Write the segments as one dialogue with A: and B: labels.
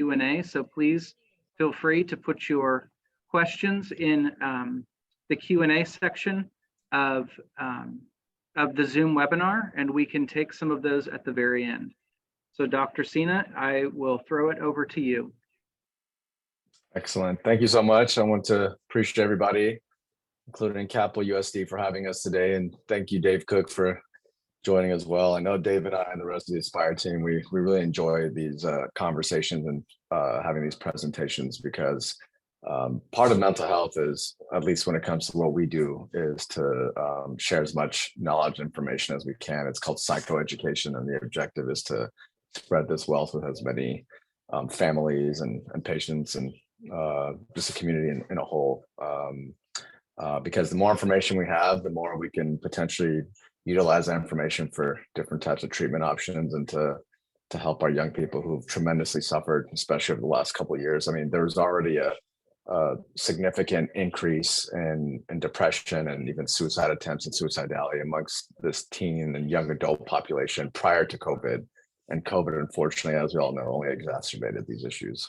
A: Q&A. So please feel free to put your questions in the Q&A section of the Zoom webinar, and we can take some of those at the very end. So Dr. Sina, I will throw it over to you.
B: Excellent. Thank you so much. I want to appreciate everybody, including Capital USD, for having us today. And thank you, Dave Cook, for joining as well. I know Dave and I and the rest of the Aspire team, we really enjoy these conversations and having these presentations, because part of mental health is, at least when it comes to what we do, is to share as much knowledge and information as we can. It's called psychoeducation, and the objective is to spread this wealth with as many families and patients and just the community in a whole. Because the more information we have, the more we can potentially utilize that information for different types of treatment options, and to help our young people who've tremendously suffered, especially over the last couple of years. I mean, there was already a significant increase in depression and even suicide attempts and suicidality amongst this teen and young adult population prior to COVID. And COVID, unfortunately, as we all know, only exacerbated these issues.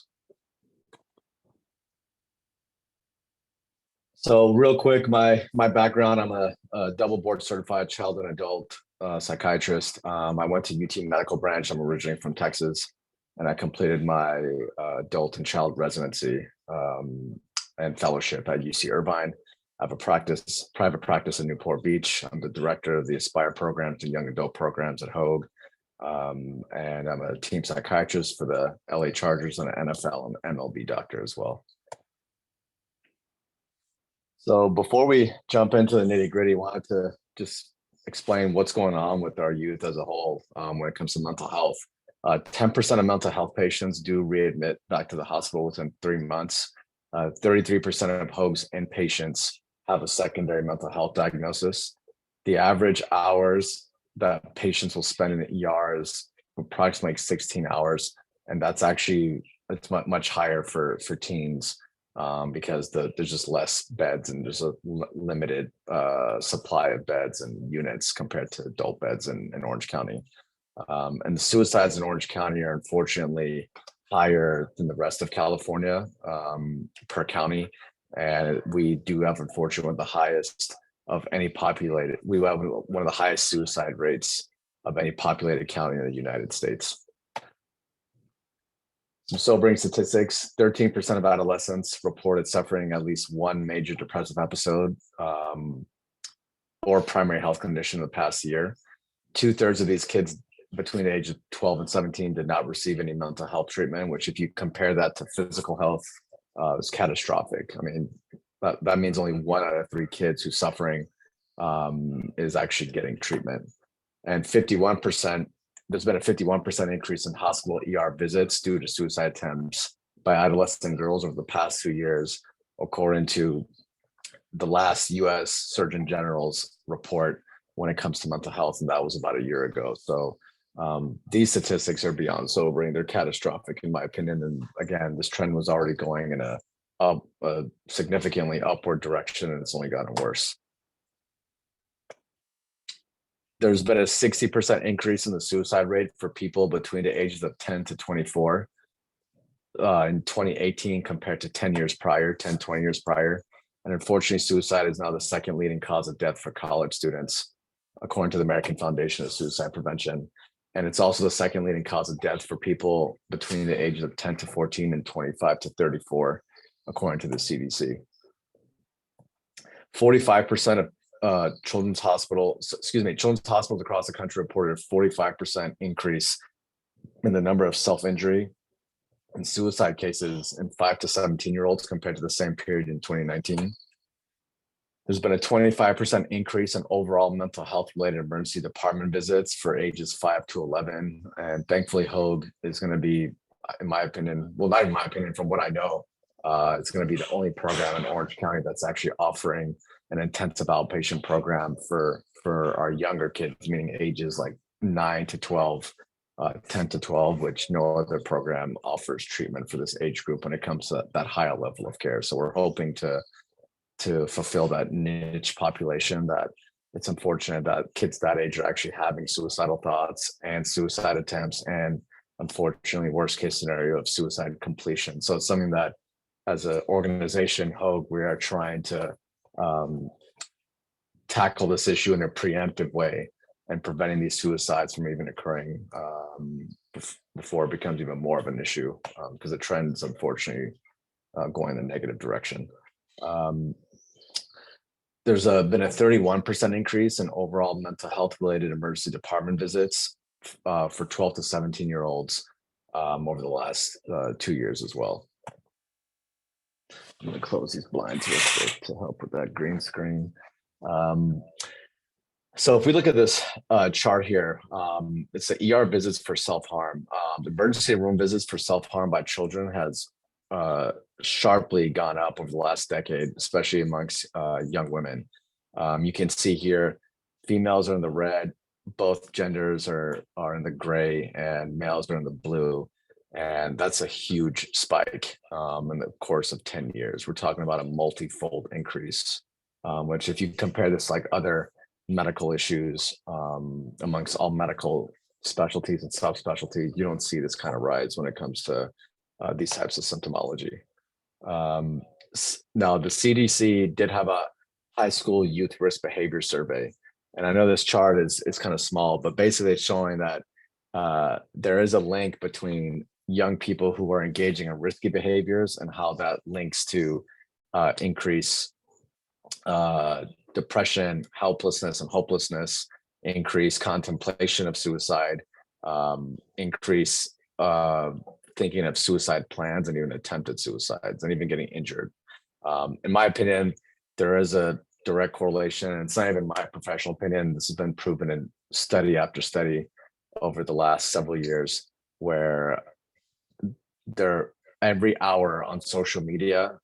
B: So real quick, my background, I'm a double board certified child and adult psychiatrist. I went to UT Medical Branch. I'm originally from Texas, and I completed my adult and child residency and fellowship at UC Irvine. I have a private practice in Newport Beach. I'm the director of the Aspire programs and young adult programs at Hoag. And I'm a team psychiatrist for the LA Chargers and an NFL and MLB doctor as well. So before we jump into the nitty gritty, I wanted to just explain what's going on with our youth as a whole when it comes to mental health. 10% of mental health patients do readmit back to the hospital within 3 months. 33% of Hoag's inpatients have a secondary mental health diagnosis. The average hours that patients will spend in the ER is approximately 16 hours. And that's actually, it's much higher for teens because there's just less beds, and there's a limited supply of beds and units compared to adult beds in Orange County. And the suicides in Orange County are unfortunately higher than the rest of California per county. And we do have, unfortunately, one of the highest of any populated, we have one of the highest suicide rates of any populated county in the United States. Some sobering statistics: 13% of adolescents reported suffering at least one major depressive episode or primary health condition in the past year. 2/3 of these kids between the age of 12 and 17 did not receive any mental health treatment, which, if you compare that to physical health, is catastrophic. I mean, that means only 1 out of 3 kids who's suffering is actually getting treatment. And 51%, there's been a 51% increase in hospital ER visits due to suicide attempts by adolescent girls over the past 2 years, according to the last US Surgeon General's report when it comes to mental health, and that was about a year ago. So these statistics are beyond sobering. They're catastrophic, in my opinion. And again, this trend was already going in a significantly upward direction, and it's only gotten worse. There's been a 60% increase in the suicide rate for people between the ages of 10 to 24 in 2018 compared to 20 years prior. And unfortunately, suicide is now the second leading cause of death for college students, according to the American Foundation of Suicide Prevention. And it's also the second leading cause of death for people between the ages of 10 to 14 and 25 to 34, according to the CDC. 45% of children's hospitals across the country reported a 45% increase in the number of self-injury and suicide cases in 5 to 17-year-olds compared to the same period in 2019. There's been a 25% increase in overall mental health-related emergency department visits for ages 5 to 11. And thankfully, Hoag is going to be, in my opinion, well, not in my opinion, from what I know, it's going to be the only program in Orange County that's actually offering an intensive outpatient program for our younger kids, meaning ages like 9 to 12, 10 to 12, which no other program offers treatment for this age group when it comes to that higher level of care. So we're hoping to fulfill that niche population. That it's unfortunate that kids that age are actually having suicidal thoughts and suicide attempts and unfortunately, worst case scenario of suicide completion. So it's something that as an organization, Hoag, we are trying to tackle this issue in a preemptive way and preventing these suicides from even occurring before it becomes even more of an issue, because the trend is unfortunately going in a negative direction. There's been a 31% increase in overall mental health related emergency department visits for 12 to 17-year-olds over the last 2 years as well. I'm going to close these blinds real quick to help with that green screen. So if we look at this chart here, it's the ER visits for self-harm. The emergency room visits for self-harm by children has sharply gone up over the last decade, especially amongst young women. You can see here, females are in the red, both genders are in the gray, and males are in the blue. And that's a huge spike in the course of 10 years. We're talking about a multi-fold increase, which if you compare this like other medical issues amongst all medical specialties and subspecialties, you don't see this kind of rise when it comes to these types of symptomology. Now, the CDC did have a high school youth risk behavior survey. And I know this chart is kind of small, but basically it's showing that there is a link between young people who are engaging in risky behaviors and how that links to increase depression, helplessness, and hopelessness, increase contemplation of suicide, increase thinking of suicide plans and even attempted suicides and even getting injured. In my opinion, there is a direct correlation, and it's not even my professional opinion. This has been proven in study after study over the last several years, where every hour on social media,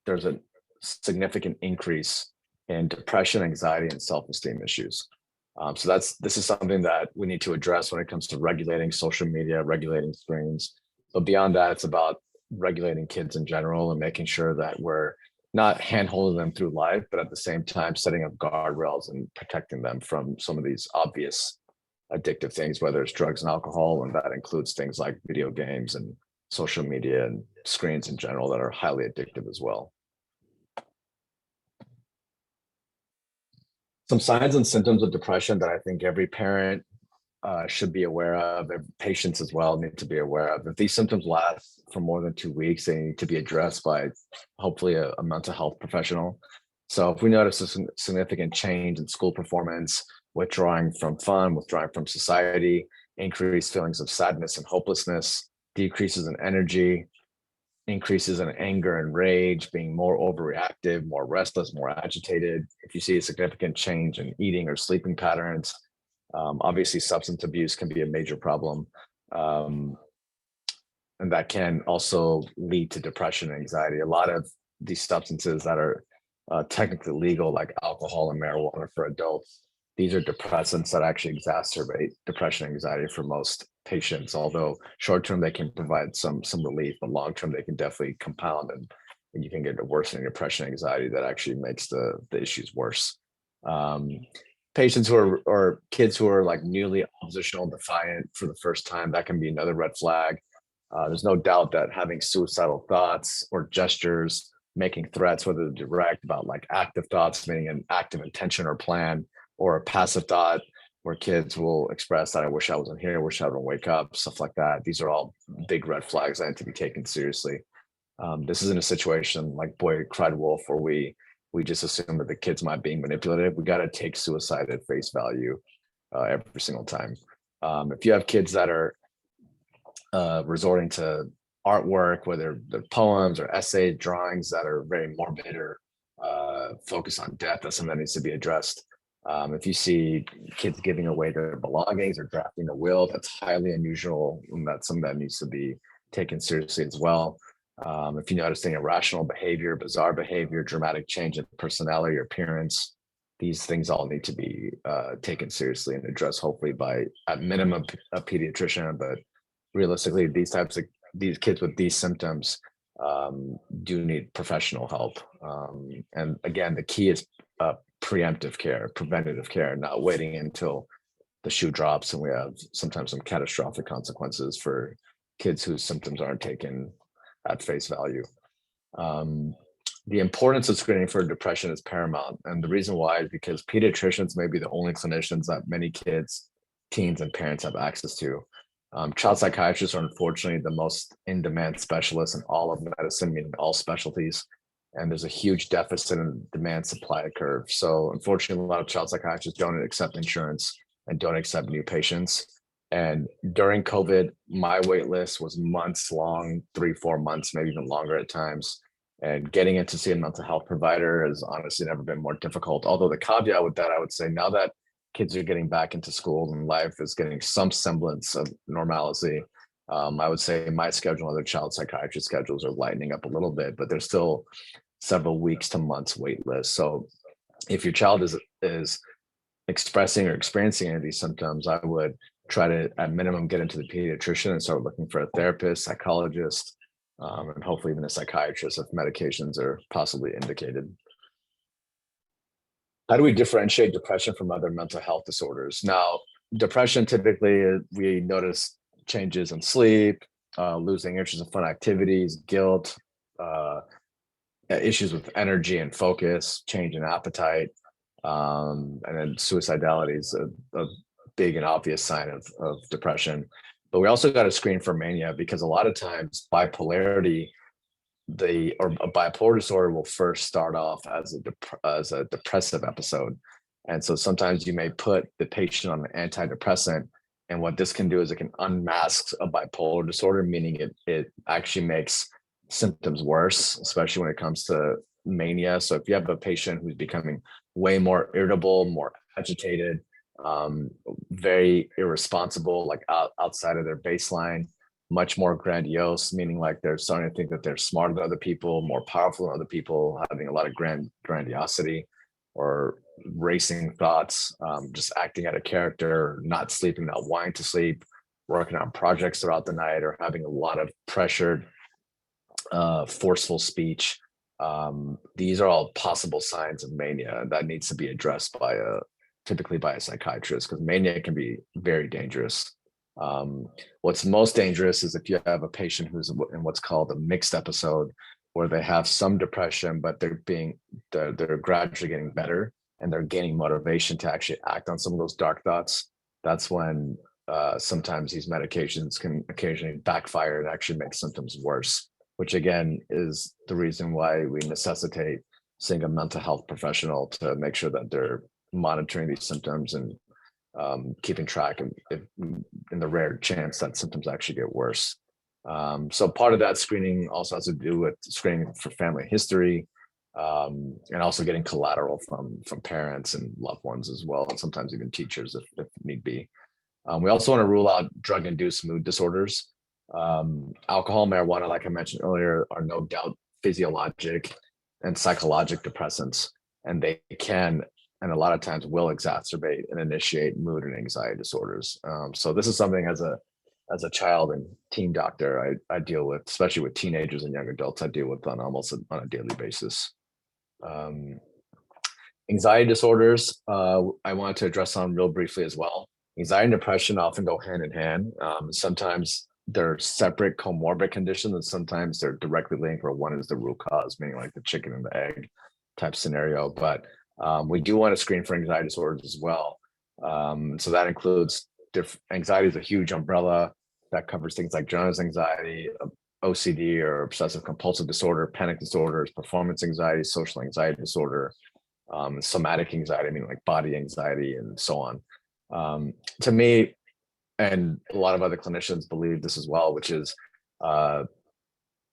B: there's a significant increase in depression, anxiety, and self-esteem issues. So this is something that we need to address when it comes to regulating social media, regulating screens. But beyond that, it's about regulating kids in general and making sure that we're not handholding them through life, but at the same time setting up guardrails and protecting them from some of these obvious addictive things, whether it's drugs and alcohol, and that includes things like video games and social media and screens in general that are highly addictive as well. Some signs and symptoms of depression that I think every parent should be aware of, and patients as well need to be aware of. If these symptoms last for more than 2 weeks, they need to be addressed by hopefully a mental health professional. So if we notice a significant change in school performance, withdrawing from fun, withdrawing from society, increased feelings of sadness and hopelessness, decreases in energy, increases in anger and rage, being more overreactive, more restless, more agitated. If you see a significant change in eating or sleeping patterns, obviously substance abuse can be a major problem. And that can also lead to depression and anxiety. A lot of these substances that are technically legal, like alcohol and marijuana for adults, these are depressants that actually exacerbate depression and anxiety for most patients. Although short-term they can provide some relief, but long-term they can definitely compound, and you can get a worsening depression and anxiety that actually makes the issues worse. Patients who are, or kids who are like newly oppositional defiant for the first time, that can be another red flag. There's no doubt that having suicidal thoughts or gestures, making threats, whether they're direct about like active thoughts, meaning an active intention or plan, or a passive thought where kids will express that I wish I wasn't here, I wish I would wake up, stuff like that. These are all big red flags that need to be taken seriously. This isn't a situation like Boy Cried Wolf where we just assume that the kid's not being manipulated. We got to take suicide at face value every single time. If you have kids that are resorting to artwork, whether they're poems or essays, drawings that are very morbid or focus on death, that's something that needs to be addressed. If you see kids giving away their belongings or drafting a will, that's highly unusual, and that's something that needs to be taken seriously as well. If you notice any irrational behavior, bizarre behavior, dramatic change in personality or appearance, these things all need to be taken seriously and addressed, hopefully by at minimum a pediatrician. But realistically, these kids with these symptoms do need professional help. And again, the key is preemptive care, preventative care, not waiting until the shoe drops, and we have sometimes some catastrophic consequences for kids whose symptoms aren't taken at face value. The importance of screening for depression is paramount. And the reason why is because pediatricians may be the only clinicians that many kids, teens, and parents have access to. Child psychiatrists are unfortunately the most in-demand specialists in all of medicine, meaning all specialties. And there's a huge deficit in demand supply curve. So unfortunately, a lot of child psychiatrists don't accept insurance and don't accept new patients. And during COVID, my wait list was months long, 3-4 months, maybe even longer at times. And getting in to see a mental health provider has honestly never been more difficult. Although the caveat with that, I would say now that kids are getting back into school and life is getting some semblance of normalcy, I would say my schedule and other child psychiatrist schedules are lightening up a little bit, but there's still several weeks to months wait list. So if your child is expressing or experiencing any of these symptoms, I would try to, at minimum, get into the pediatrician and start looking for a therapist, psychologist, and hopefully even a psychiatrist if medications are possibly indicated. How do we differentiate depression from other mental health disorders? Now, depression, typically, we notice changes in sleep, losing interest in fun activities, guilt, issues with energy and focus, change in appetite, and then suicidality is a big and obvious sign of depression. But we also got to screen for mania, because a lot of times bipolarity, or a bipolar disorder, will first start off as a depressive episode. And so sometimes you may put the patient on an antidepressant, and what this can do is it can unmask a bipolar disorder, meaning it actually makes symptoms worse, especially when it comes to mania. So if you have a patient who's becoming way more irritable, more agitated, very irresponsible, like outside of their baseline, much more grandiose, meaning like they're starting to think that they're smarter than other people, more powerful than other people, having a lot of grandiosity or racing thoughts, just acting out of character, not sleeping, not wanting to sleep, working on projects throughout the night, or having a lot of pressured, forceful speech. These are all possible signs of mania that needs to be addressed typically by a psychiatrist, because mania can be very dangerous. What's most dangerous is if you have a patient who's in what's called a mixed episode, where they have some depression, but they're gradually getting better and they're gaining motivation to actually act on some of those dark thoughts. That's when sometimes these medications can occasionally backfire and actually make symptoms worse, which again is the reason why we necessitate seeing a mental health professional to make sure that they're monitoring these symptoms and keeping track in the rare chance that symptoms actually get worse. So part of that screening also has to do with screening for family history, and also getting collateral from parents and loved ones as well, and sometimes even teachers if need be. We also want to rule out drug-induced mood disorders. Alcohol, marijuana, like I mentioned earlier, are no doubt physiologic and psychologic depressants, and they can, and a lot of times will, exacerbate and initiate mood and anxiety disorders. So this is something as a child and teen doctor I deal with, especially with teenagers and young adults, I deal with on a daily basis. Anxiety disorders, I wanted to address on real briefly as well. Anxiety and depression often go hand in hand. Sometimes they're separate comorbid conditions, and sometimes they're directly linked, where one is the root cause, meaning like the chicken and the egg type scenario. But we do want to screen for anxiety disorders as well. So that includes anxiety is a huge umbrella that covers things like generalized anxiety, OCD or obsessive compulsive disorder, panic disorders, performance anxiety, social anxiety disorder, somatic anxiety, meaning like body anxiety, and so on. To me, and a lot of other clinicians believe this as well, which is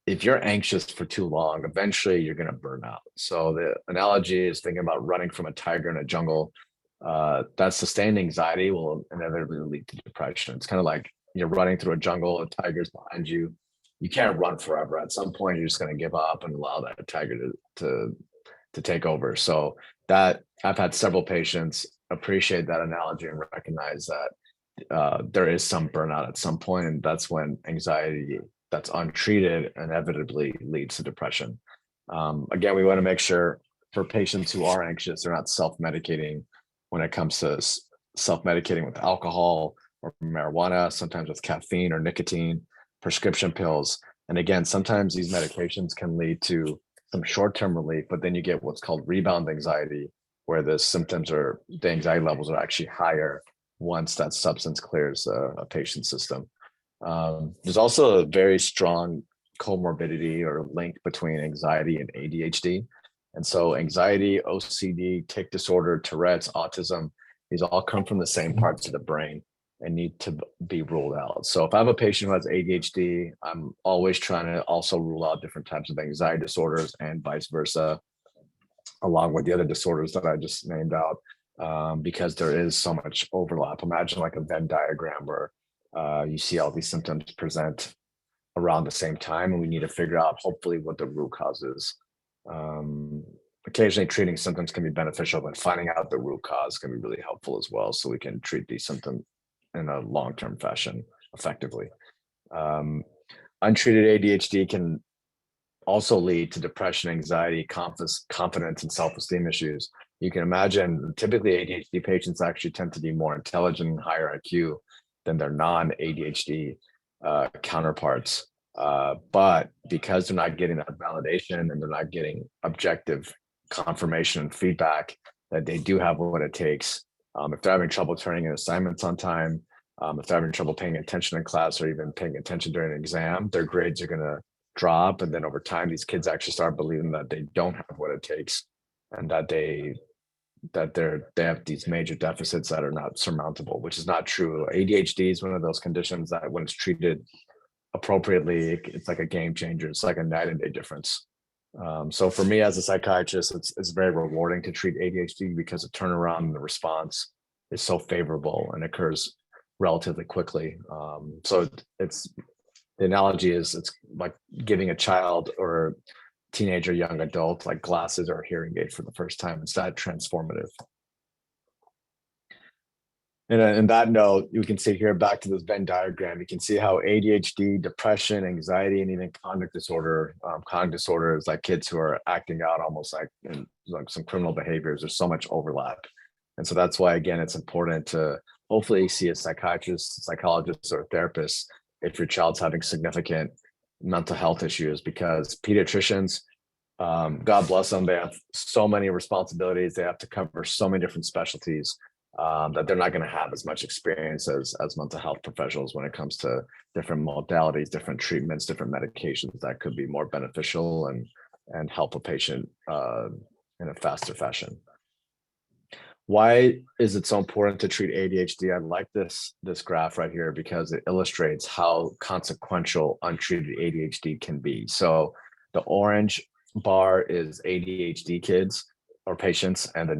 B: if you're anxious for too long, eventually you're going to burn out. So the analogy is thinking about running from a tiger in a jungle. That sustained anxiety will inevitably lead to depression. It's kind of like you're running through a jungle, a tiger's behind you. You can't run forever. At some point, you're just going to give up and allow that tiger to take over. So that I've had several patients appreciate that analogy and recognize that there is some burnout at some point, and that's when anxiety that's untreated inevitably leads to depression. Again, we want to make sure for patients who are anxious, they're not self-medicating when it comes to self-medicating with alcohol or marijuana, sometimes with caffeine or nicotine, prescription pills. And again, sometimes these medications can lead to some short-term relief, but then you get what's called rebound anxiety, where the symptoms or the anxiety levels are actually higher once that substance clears a patient's system. There's also a very strong comorbidity or link between anxiety and ADHD. And so anxiety, OCD, tic disorder, Tourette's, autism, these all come from the same parts of the brain and need to be ruled out. So if I have a patient who has ADHD, I'm always trying to also rule out different types of anxiety disorders and vice versa, along with the other disorders that I just named out, because there is so much overlap. Imagine like a Venn diagram where you see all these symptoms present around the same time, and we need to figure out hopefully what the root cause is. Occasionally treating symptoms can be beneficial, but finding out the root cause can be really helpful as well, so we can treat these symptoms in a long-term fashion effectively. Untreated ADHD can also lead to depression, anxiety, confidence, and self-esteem issues. You can imagine typically ADHD patients actually tend to be more intelligent and higher IQ than their non-ADHD counterparts. But because they're not getting that validation and they're not getting objective confirmation and feedback that they do have what it takes, if they're having trouble turning in assignments on time, if they're having trouble paying attention in class or even paying attention during an exam, their grades are going to drop. And then over time, these kids actually start believing that they don't have what it takes and that they have these major deficits that are not surmountable, which is not true. ADHD is one of those conditions that when it's treated appropriately, it's like a game changer. It's like a night and day difference. So for me as a psychiatrist, it's very rewarding to treat ADHD because the turnaround and the response is so favorable and occurs relatively quickly. So it's the analogy is it's like giving a child or teenager, young adult, like glasses or a hearing aid for the first time. It's that transformative. And in that note, you can see here back to this Venn diagram, you can see how ADHD, depression, anxiety, and even cognitive disorder is like kids who are acting out almost like in like some criminal behaviors. There's so much overlap. And so that's why, again, it's important to hopefully see a psychiatrist, psychologist, or a therapist if your child's having significant mental health issues, because pediatricians, God bless them, they have so many responsibilities. They have to cover so many different specialties that they're not going to have as much experience as mental health professionals when it comes to different modalities, different treatments, different medications that could be more beneficial and help a patient in a faster fashion. Why is it so important to treat ADHD? I like this graph right here because it illustrates how consequential untreated ADHD can be. So the orange bar is ADHD kids or patients, and the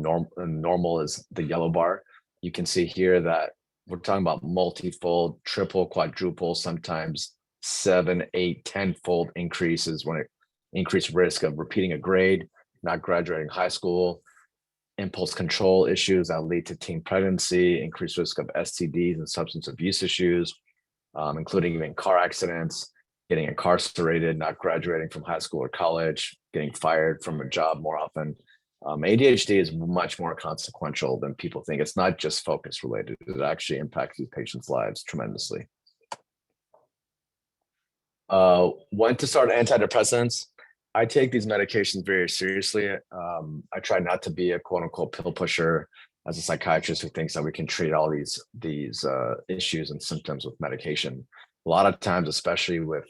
B: normal is the yellow bar. You can see here that we're talking about multifold, triple, quadruple, sometimes 7, 8, 10-fold increases when it increased risk of repeating a grade, not graduating high school, impulse control issues that lead to teen pregnancy, increased risk of STDs and substance abuse issues, including even car accidents, getting incarcerated, not graduating from high school or college, getting fired from a job more often. ADHD is much more consequential than people think. It's not just focus related. It actually impacts these patients' lives tremendously. When to start antidepressants? I take these medications very seriously. I try not to be a quote unquote pill pusher as a psychiatrist who thinks that we can treat all these issues and symptoms with medication. A lot of times, especially with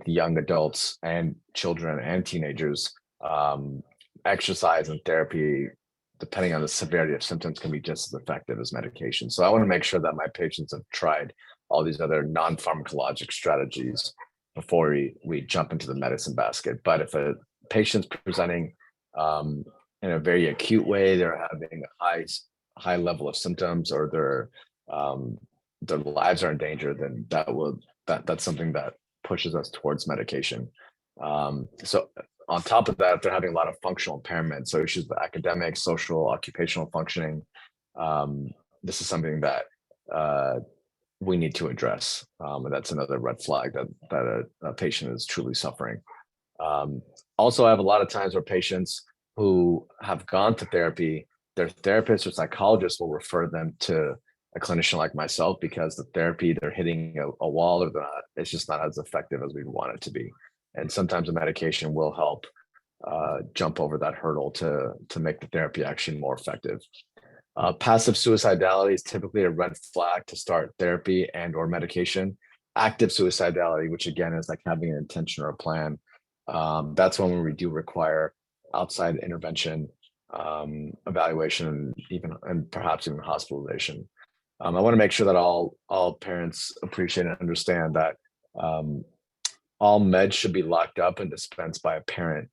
B: young adults and children and teenagers, exercise and therapy, depending on the severity of symptoms, can be just as effective as medication. So I want to make sure that my patients have tried all these other non-pharmacologic strategies before we jump into the medicine basket. But if a patient's presenting in a very acute way, they're having a high level of symptoms, or their lives are in danger, then that's something that pushes us towards medication. So on top of that, if they're having a lot of functional impairment, so issues with academic, social, occupational functioning, this is something that we need to address. And that's another red flag that a patient is truly suffering. Also, I have a lot of times where patients who have gone to therapy their therapist or psychologist will refer them to a clinician like myself, because the therapy, they're hitting a wall, or they're not, it's just not as effective as we want it to be. And sometimes a medication will help jump over that hurdle to make the therapy actually more effective. Passive suicidality is typically a red flag to start therapy and or medication. Active suicidality, which again is like having an intention or a plan, that's when we do require outside intervention, evaluation, and perhaps even hospitalization. I want to make sure that all parents appreciate and understand that all meds should be locked up and dispensed by a parent,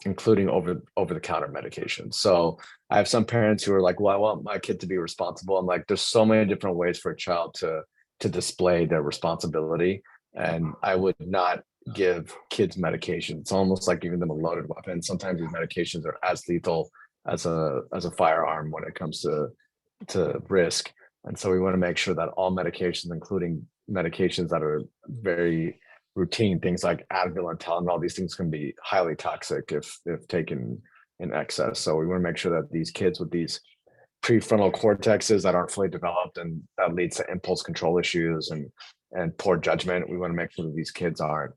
B: including over-the-counter medication. So I have some parents who are like, well, I want my kid to be responsible. I'm like, there's so many different ways for a child to display their responsibility. And I would not give kids medication. It's almost like giving them a loaded weapon. Sometimes these medications are as lethal as a firearm when it comes to risk. And so we want to make sure that all medications, including medications that are very routine, things like Advil and Tylenol, these things can be highly toxic if taken in excess. So we want to make sure that these kids with these prefrontal cortexes that aren't fully developed, and that leads to impulse control issues and poor judgment, we want to make sure that these kids aren't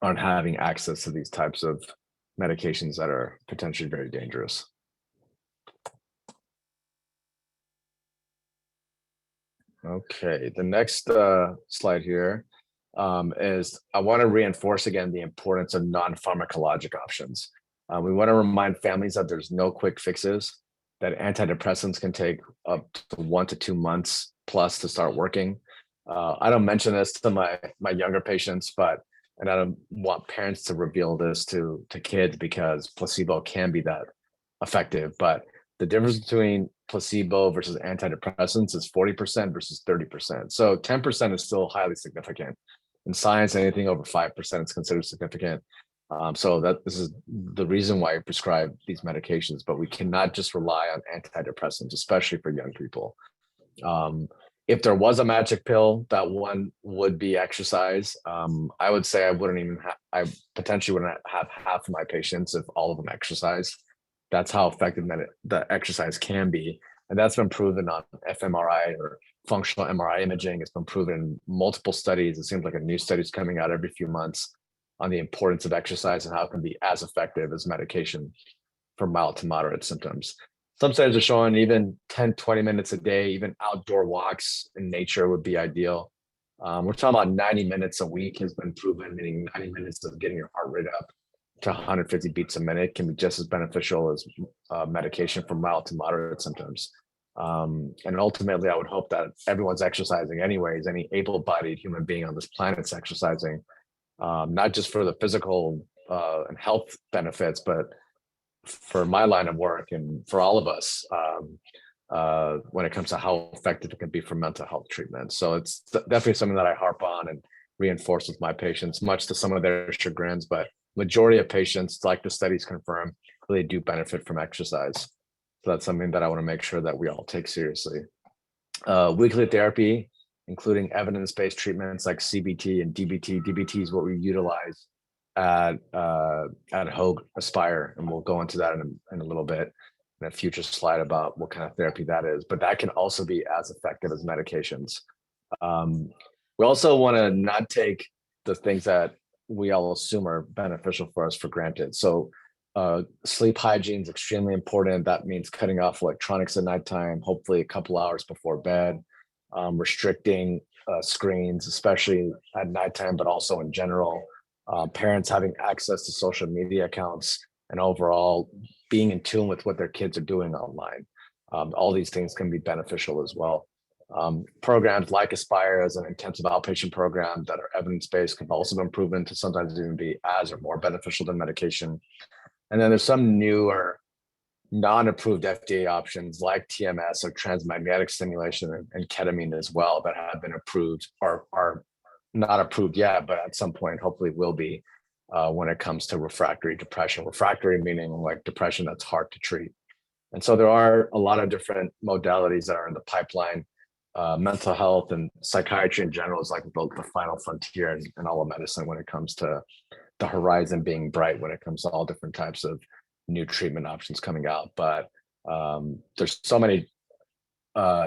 B: having access to these types of medications that are potentially very dangerous. Okay, the next slide here is I want to reinforce again the importance of non-pharmacologic options. We want to remind families that there's no quick fixes, that antidepressants can take up to 1 to 2 months plus to start working. I don't mention this to my younger patients, and I don't want parents to reveal this to kids, because placebo can be that effective. But the difference between placebo versus antidepressants is 40% versus 30%. So 10% is still highly significant. In science, anything over 5% is considered significant. So this is the reason why I prescribe these medications, but we cannot just rely on antidepressants, especially for young people. If there was a magic pill, that one would be exercise. I would say I potentially wouldn't have half of my patients if all of them exercise. That's how effective the exercise can be. And that's been proven on fMRI or functional MRI imaging. It's been proven in multiple studies. It seems like a new study is coming out every few months on the importance of exercise and how it can be as effective as medication for mild to moderate symptoms. Some studies are showing even 10, 20 minutes a day, even outdoor walks in nature would be ideal. We're talking about 90 minutes a week has been proven, meaning 90 minutes of getting your heart rate up to 150 beats a minute can be just as beneficial as medication for mild to moderate symptoms. And ultimately, I would hope that everyone's exercising anyways. Any able-bodied human being on this planet is exercising, not just for the physical and health benefits, but for my line of work and for all of us when it comes to how effective it can be for mental health treatment. So it's definitely something that I harp on and reinforce with my patients, much to some of their chagrins, but majority of patients, like the studies confirm, really do benefit from exercise. So that's something that I want to make sure that we all take seriously. Weekly therapy, including evidence-based treatments like CBT and DBT. DBT is what we utilize at Hoag Aspire, and we'll go into that in a little bit in a future slide about what kind of therapy that is. But that can also be as effective as medications. We also want to not take the things that we all assume are beneficial for us for granted. So sleep hygiene is extremely important. That means cutting off electronics at nighttime, hopefully a couple hours before bed, restricting screens, especially at nighttime, but also in general. Parents having access to social media accounts, and overall being in tune with what their kids are doing online. All these things can be beneficial as well. Programs like Aspire as an intensive outpatient program that are evidence-based have also been proven to sometimes even be as or more beneficial than medication. And then there's some newer non-approved FDA options like TMS or transmagnetic stimulation and ketamine as well that have been approved or are not approved yet, but at some point hopefully will be when it comes to refractory depression. Refractory meaning like depression that's hard to treat. And so there are a lot of different modalities that are in the pipeline. Mental health and psychiatry in general is like the final frontier in all of medicine when it comes to the horizon being bright, when it comes to all different types of new treatment options coming out, but there's so many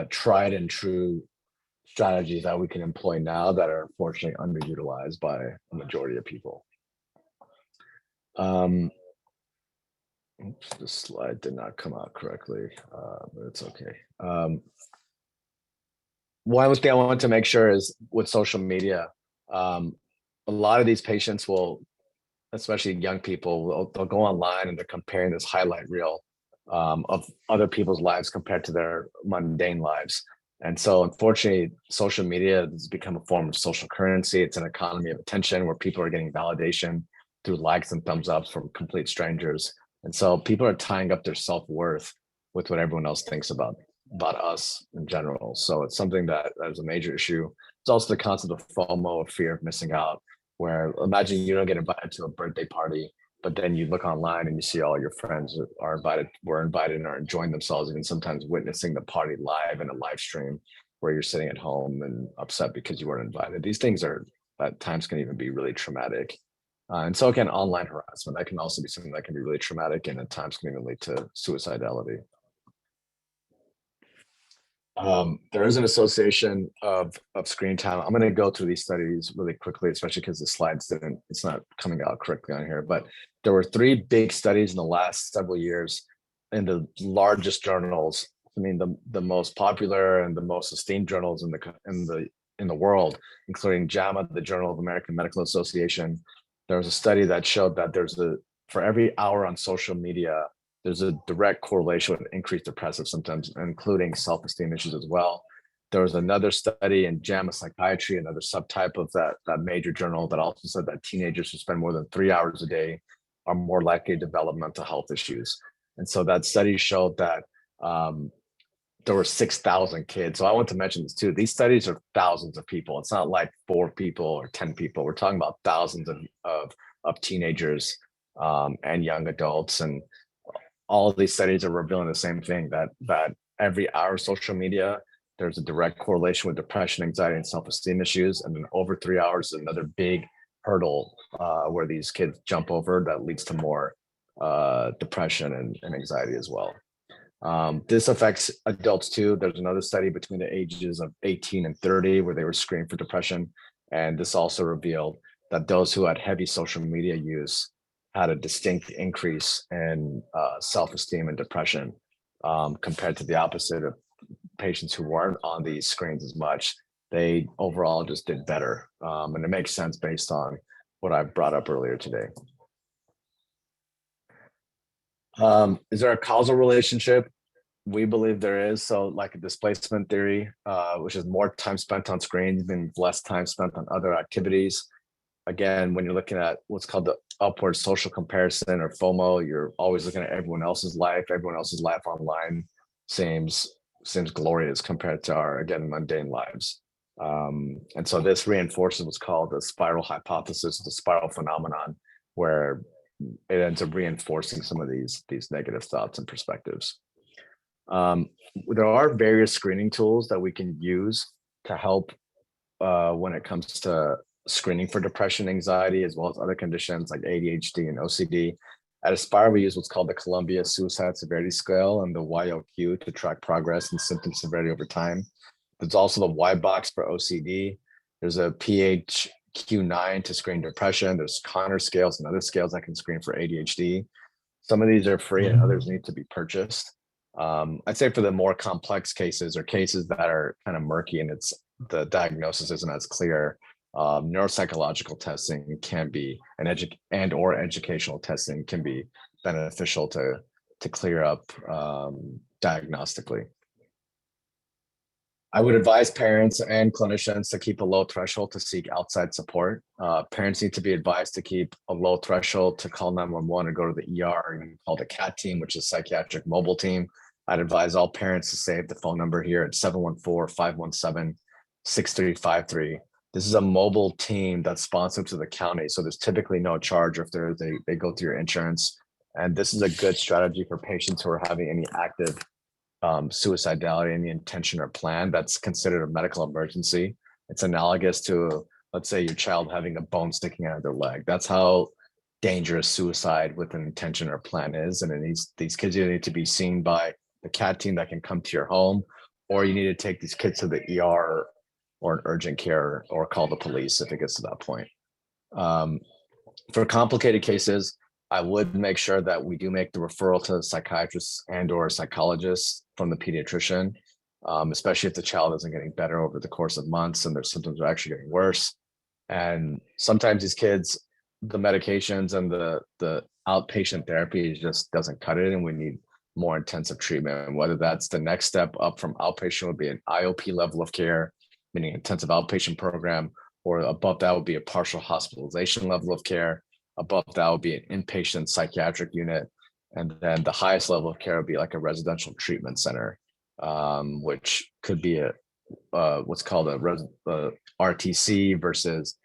B: tried and true strategies that we can employ now that are unfortunately underutilized by a majority of people. Oops, this slide did not come out correctly, but it's okay. One thing I want to make sure is with social media, a lot of these patients will, especially young people, they'll go online and they're comparing this highlight reel of other people's lives compared to their mundane lives. And so unfortunately, social media has become a form of social currency. It's an economy of attention where people are getting validation through likes and thumbs up from complete strangers. And so people are tying up their self-worth with what everyone else thinks about us in general. So it's something that is a major issue. It's also the concept of FOMO, of fear of missing out, where imagine you don't get invited to a birthday party, but then you look online and you see all your friends were invited and are enjoying themselves, even sometimes witnessing the party live in a live stream where you're sitting at home and upset because you weren't invited. These things are at times can even be really traumatic. And so again, online harassment, that can also be something that can be really traumatic and at times can even lead to suicidality. There is an association of screen time. I'm going to go through these studies really quickly, especially because the slides it's not coming out correctly on here, but there were 3 big studies in the last several years in the largest journals. I mean, the most popular and the most esteemed journals in the world, including JAMA, the Journal of American Medical Association. There was a study that showed that for every hour on social media, there's a direct correlation with increased depressive symptoms, including self-esteem issues as well. There was another study in JAMA Psychiatry, another subtype of that major journal, that also said that teenagers who spend more than 3 hours a day are more likely to develop mental health issues. And so that study showed that there were 6,000 kids. So I want to mention this too. These studies are thousands of people. It's not like 4 people or 10 people. We're talking about thousands of teenagers and young adults. And all of these studies are revealing the same thing, that every hour of social media, there's a direct correlation with depression, anxiety, and self-esteem issues. And then over 3 hours is another big hurdle where these kids jump over that leads to more depression and anxiety as well. This affects adults too. There's another study between the ages of 18 and 30 where they were screened for depression. And this also revealed that those who had heavy social media use had a distinct increase in self-esteem and depression compared to the opposite of patients who weren't on these screens as much. They overall just did better. And it makes sense based on what I brought up earlier today. Is there a causal relationship? We believe there is. So like a displacement theory, which is more time spent on screens means less time spent on other activities. Again, when you're looking at what's called the upward social comparison or FOMO, you're always looking at everyone else's life. Everyone else's life online seems glorious compared to our, again, mundane lives. And so this reinforces what's called the spiral hypothesis, the spiral phenomenon, where it ends up reinforcing some of these negative thoughts and perspectives. There are various screening tools that we can use to help when it comes to screening for depression, anxiety, as well as other conditions like ADHD and OCD. At Aspire, we use what's called the Columbia Suicide Severity Scale and the YOQ to track progress and symptom severity over time. There's also the Y box for OCD. There's a PHQ-9 to screen depression. There's Connor scales and other scales that can screen for ADHD. Some of these are free and others need to be purchased. I'd say for the more complex cases or cases that are kind of murky and the diagnosis isn't as clear, neuropsychological testing can be or educational testing can be beneficial to clear up diagnostically. I would advise parents and clinicians to keep a low threshold to seek outside support. Parents need to be advised to keep a low threshold to call 911 or go to the ER, or even call the CAT team, which is Psychiatric Mobile Team. I'd advise all parents to save the phone number here at 714-517-6353. This is a mobile team that's sponsored to the county, so there's typically no charge if they go through your insurance. And this is a good strategy for patients who are having any active suicidality, any intention or plan that's considered a medical emergency. It's analogous to, let's say, your child having a bone sticking out of their leg. That's how dangerous suicide with an intention or plan is. And these kids either need to be seen by the CAT team that can come to your home, or you need to take these kids to the ER or an urgent care or call the police if it gets to that point. For complicated cases, I would make sure that we do make the referral to psychiatrists and or psychologists from the pediatrician, especially if the child isn't getting better over the course of months and their symptoms are actually getting worse. And sometimes these kids, the medications and the outpatient therapy just doesn't cut it, and we need more intensive treatment. And whether that's the next step up from outpatient would be an IOP level of care, meaning intensive outpatient program, or above that would be a partial hospitalization level of care. Above that would be an inpatient psychiatric unit. And then the highest level of care would be like a residential treatment center, which could be what's called a RTC versus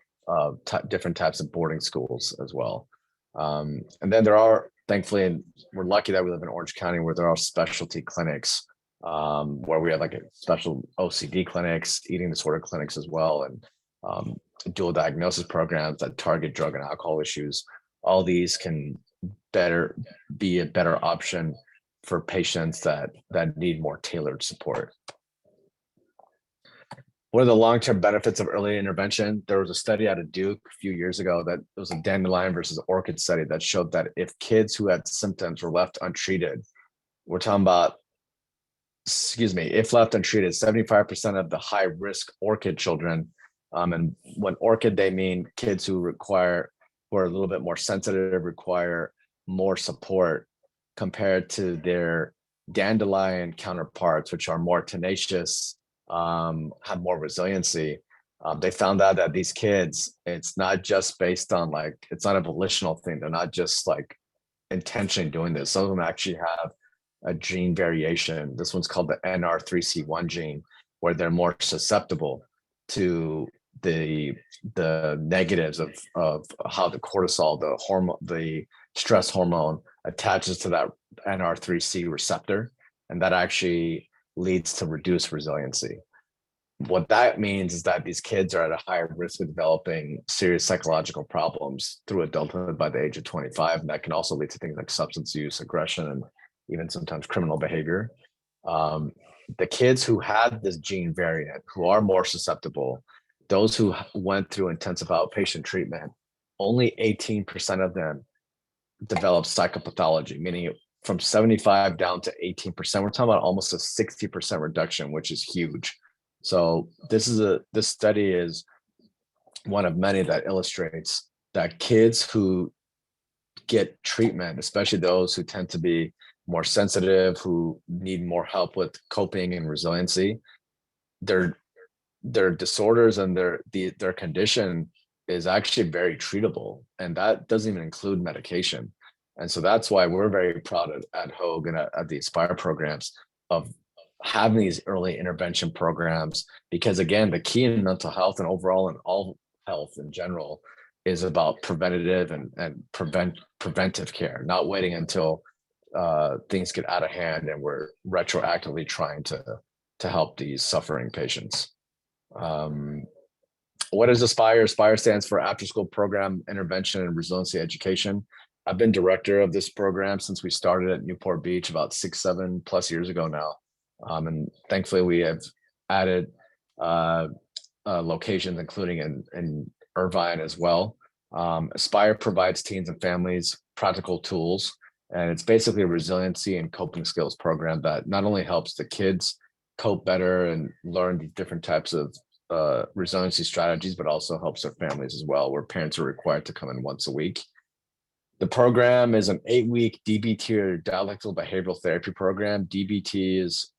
B: different types of boarding schools as well. And then there are, thankfully, and we're lucky that we live in Orange County, where there are specialty clinics, where we have like a special OCD clinics, eating disorder clinics as well, and dual diagnosis programs that target drug and alcohol issues. All these can be a better option for patients that need more tailored support. What are the long-term benefits of early intervention? There was a study out of Duke a few years ago that it was a dandelion versus orchid study that showed that if kids who had symptoms were left untreated, we're talking about, if left untreated, 75% of the high-risk orchid children, and when orchid, they mean kids who are a little bit more sensitive, require more support compared to their dandelion counterparts, which are more tenacious, have more resiliency. They found out that these kids, it's not just based on it's not a volitional thing. They're not just intentionally doing this. Some of them actually have a gene variation. This one's called the NR3C1 gene, where they're more susceptible to the negatives of how the cortisol, the stress hormone, attaches to that NR3C receptor, and that actually leads to reduced resiliency. What that means is that these kids are at a higher risk of developing serious psychological problems through adulthood by the age of 25, and that can also lead to things like substance use, aggression, and even sometimes criminal behavior. The kids who had this gene variant, who are more susceptible, those who went through intensive outpatient treatment, only 18% of them developed psychopathology, meaning from 75 down to 18%. We're talking about almost a 60% reduction, which is huge. So this study is one of many that illustrates that kids who get treatment, especially those who tend to be more sensitive, who need more help with coping and resiliency, their disorders and their condition is actually very treatable, and that doesn't even include medication. And so that's why we're very proud at Hoag and at the Aspire programs of having these early intervention programs, because again, the key in mental health and overall in all health in general is about preventative and preventive care, not waiting until things get out of hand and we're retroactively trying to help these suffering patients. What is Aspire? Aspire stands for After School Program Intervention and Resiliency Education. I've been director of this program since we started at Newport Beach about 6-7+ years ago now. And thankfully we have added locations, including in Irvine as well. Aspire provides teens and families practical tools, and it's basically a resiliency and coping skills program that not only helps the kids cope better and learn these different types of resiliency strategies, but also helps their families as well, where parents are required to come in once a week. The program is an 8-week DBT, or dialectical behavioral therapy program. DBT is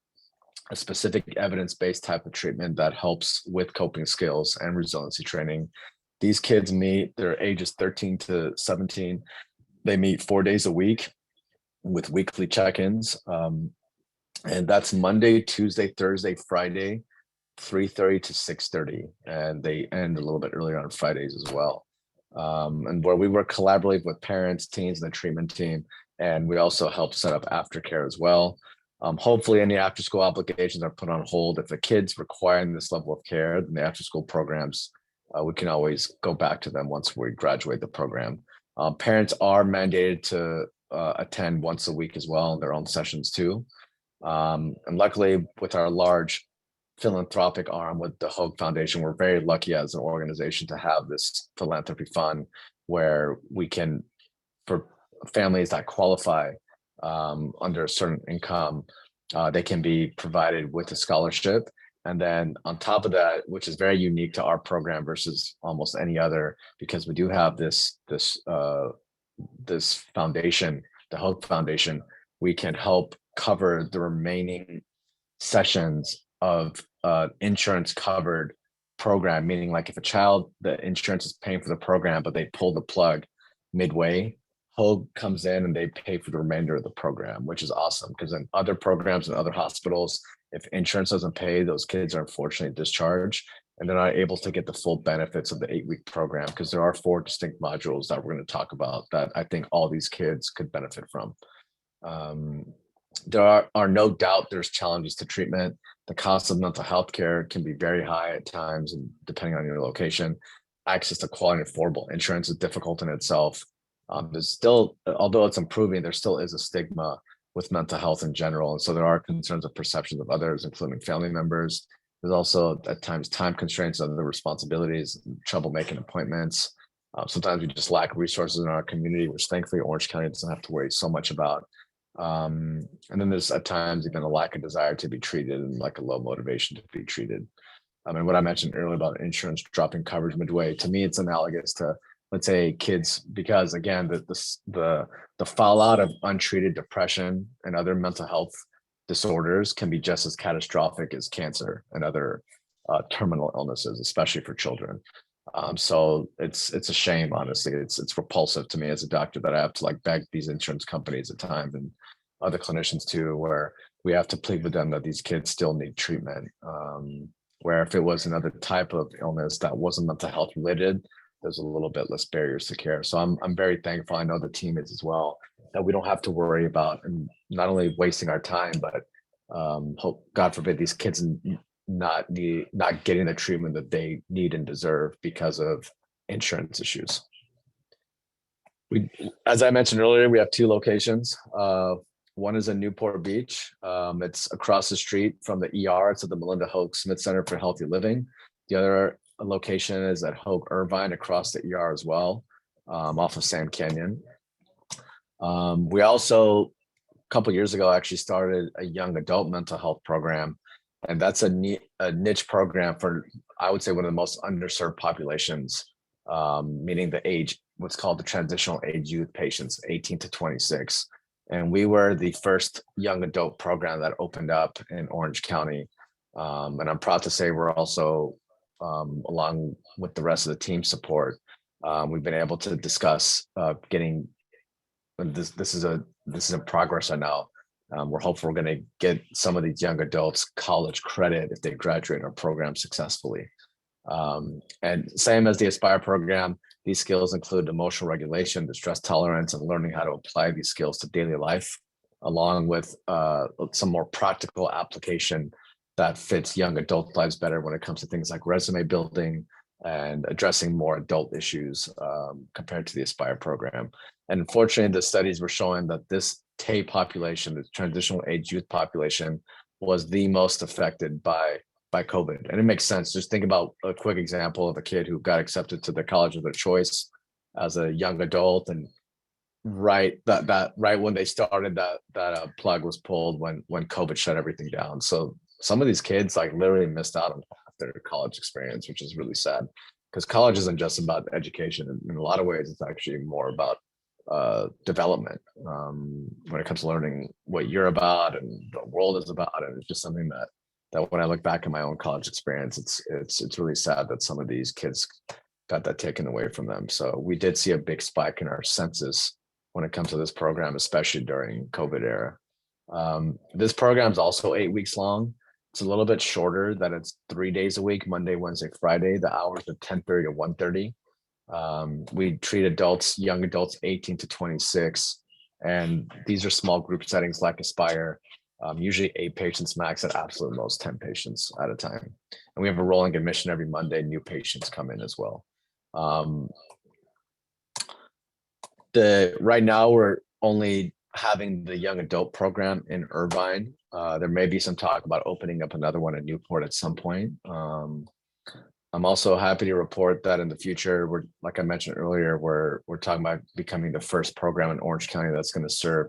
B: a specific evidence-based type of treatment that helps with coping skills and resiliency training. These kids meet, their ages 13 to 17. They meet 4 days a week with weekly check-ins. And that's Monday, Tuesday, Thursday, Friday, 3:30 to 6:30. And they end a little bit earlier on Fridays as well. And where we work collaboratively with parents, teens, and the treatment team. And we also help set up aftercare as well. Hopefully any after school obligations are put on hold. If the kids requiring this level of care, then the after school programs, we can always go back to them once we graduate the program. Parents are mandated to attend once a week as well in their own sessions too. And luckily, with our large philanthropic arm with the Hoag Foundation, we're very lucky as an organization to have this philanthropy fund where we can, for families that qualify under a certain income, they can be provided with a scholarship. And then on top of that, which is very unique to our program versus almost any other, because we do have this foundation, the Hoag Foundation, we can help cover the remaining sessions of insurance covered program, meaning like if a child, the insurance is paying for the program, but they pull the plug midway, Hoag comes in and they pay for the remainder of the program, which is awesome. Because in other programs and other hospitals, if insurance doesn't pay, those kids are unfortunately discharged and they're not able to get the full benefits of the 8-week program, because there are 4 distinct modules that we're going to talk about that I think all these kids could benefit from. There are no doubt there's challenges to treatment. The cost of mental health care can be very high at times, and depending on your location. Access to quality and affordable insurance is difficult in itself. There's still, although it's improving, there still is a stigma with mental health in general. And so there are concerns of perceptions of others, including family members. There's also at times time constraints, other responsibilities, trouble making appointments. Sometimes we just lack resources in our community, which thankfully Orange County doesn't have to worry so much about. And then there's at times even a lack of desire to be treated and like a low motivation to be treated. I mean, what I mentioned earlier about insurance dropping coverage midway, to me, it's analogous to, let's say, kids, because again, the fallout of untreated depression and other mental health disorders can be just as catastrophic as cancer and other terminal illnesses, especially for children. So it's a shame, honestly. It's repulsive to me as a doctor that I have to like beg these insurance companies at times and other clinicians too, where we have to plead with them that these kids still need treatment. Where if it was another type of illness that wasn't mental health related, there's a little bit less barriers to care. So I'm very thankful. I know the team is as well, that we don't have to worry about and not only wasting our time, but hope, God forbid, these kids not getting the treatment that they need and deserve because of insurance issues. As I mentioned earlier, we have 2 locations. One is in Newport Beach. It's across the street from the ER. It's at the Melinda Hoag Smith Center for Healthy Living. The other location is at Hoag Irvine across the ER as well, off of Sand Canyon. We also, a couple years ago, actually started a young adult mental health program. And that's a niche program for, I would say, one of the most underserved populations, meaning the age, what's called the transitional age youth patients, 18 to 26. And we were the first young adult program that opened up in Orange County. And I'm proud to say we're also, along with the rest of the team support, we've been able to discuss getting, this is a progress right now. We're hopeful we're going to get some of these young adults college credit if they graduate our program successfully. And same as the Aspire program, these skills include emotional regulation, distress tolerance, and learning how to apply these skills to daily life, along with some more practical application that fits young adult lives better when it comes to things like resume building and addressing more adult issues compared to the Aspire program. And unfortunately, the studies were showing that this TAY population, the transitional age youth population, was the most affected by COVID. And it makes sense. Just think about a quick example of a kid who got accepted to the college of their choice as a young adult, and right when they started, that plug was pulled when COVID shut everything down. So some of these kids like literally missed out on their college experience, which is really sad, because college isn't just about education. In a lot of ways, it's actually more about development when it comes to learning what you're about and the world is about. And it's just something that when I look back at my own college experience, it's really sad that some of these kids got that taken away from them. So we did see a big spike in our census when it comes to this program, especially during COVID era. This program is also 8 weeks long. It's a little bit shorter, that it's 3 days a week, Monday, Wednesday, Friday. The hours are 10:30 to 1:30. We treat adults, young adults, 18 to 26. And these are small group settings like Aspire, usually 8 patients max, at absolute most 10 patients at a time. And we have a rolling admission every Monday. New patients come in as well. Right now we're only having the young adult program in Irvine. There may be some talk about opening up another one in Newport at some point. I'm also happy to report that in the future, like I mentioned earlier, we're talking about becoming the first program in Orange County that's going to serve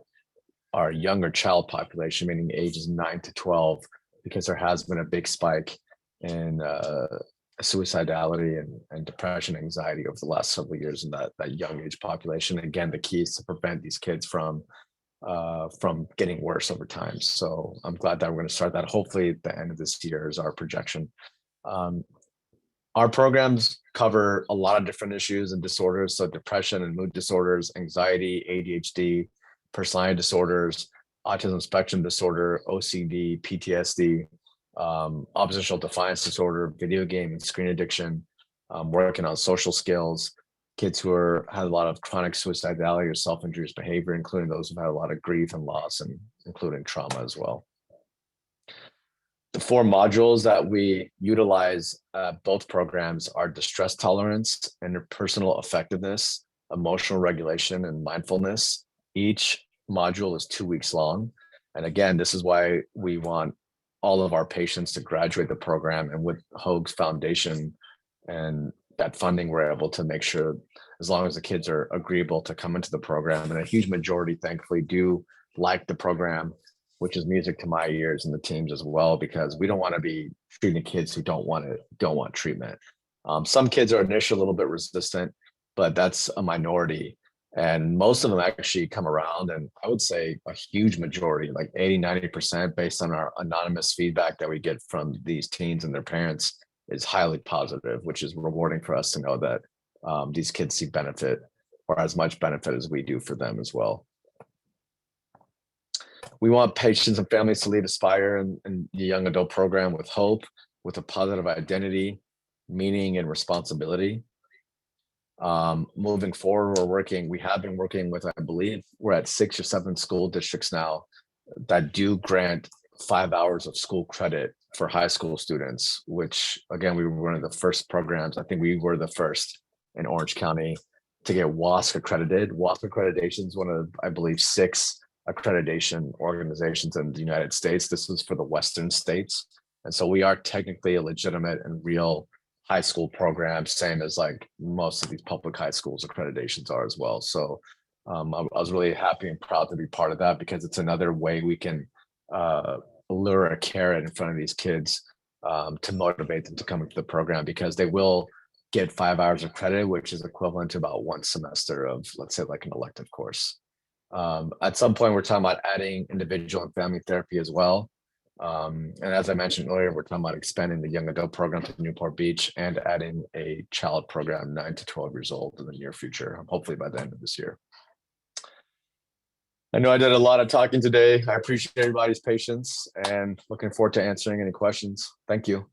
B: our younger child population, meaning ages 9 to 12, because there has been a big spike in suicidality and depression, anxiety over the last several years in that young age population. Again, the key is to prevent these kids from getting worse over time. So I'm glad that we're going to start that. Hopefully, at the end of this year is our projection. Our programs cover a lot of different issues and disorders, so depression and mood disorders, anxiety, ADHD, personality disorders, autism spectrum disorder, OCD, PTSD, oppositional defiance disorder, video game and screen addiction, working on social skills, kids who had a lot of chronic suicidality or self-injurious behavior, including those who've had a lot of grief and loss, and including trauma as well. The 4 modules that we utilize both programs are distress tolerance, interpersonal effectiveness, emotional regulation, and mindfulness. Each module is 2 weeks long. And again, this is why we want all of our patients to graduate the program. And with Hoag's foundation and that funding, we're able to make sure, as long as the kids are agreeable to come into the program, and a huge majority, thankfully, do like the program, which is music to my ears and the teams as well, because we don't want to be treating kids who don't want treatment. Some kids are initially a little bit resistant, but that's a minority. And most of them actually come around, and I would say a huge majority, like 80-90%, based on our anonymous feedback that we get from these teens and their parents, is highly positive, which is rewarding for us to know that these kids see benefit, or as much benefit as we do for them as well. We want patients and families to leave Aspire and the young adult program with hope, with a positive identity, meaning, and responsibility. Moving forward, we have been working with, I believe we're at 6 or 7 school districts now that do grant 5 hours of school credit for high school students, which again, we were one of the first programs. I think we were the first in Orange County to get WASC accredited. WASC accreditation is one of, I believe, 6 accreditation organizations in the United States. This was for the Western states. And so we are technically a legitimate and real high school program, same as like most of these public high schools accreditations are as well. So I was really happy and proud to be part of that, because it's another way we can lure a carrot in front of these kids to motivate them to come into the program, because they will get 5 hours of credit, which is equivalent to about 1 semester of, let's say, like an elective course. At some point, we're talking about adding individual and family therapy as well. And as I mentioned earlier, we're talking about expanding the young adult program to Newport Beach and adding a child program 9 to 12 years old in the near future, hopefully by the end of this year. I know I did a lot of talking today. I appreciate everybody's patience and looking forward to answering any questions. Thank you.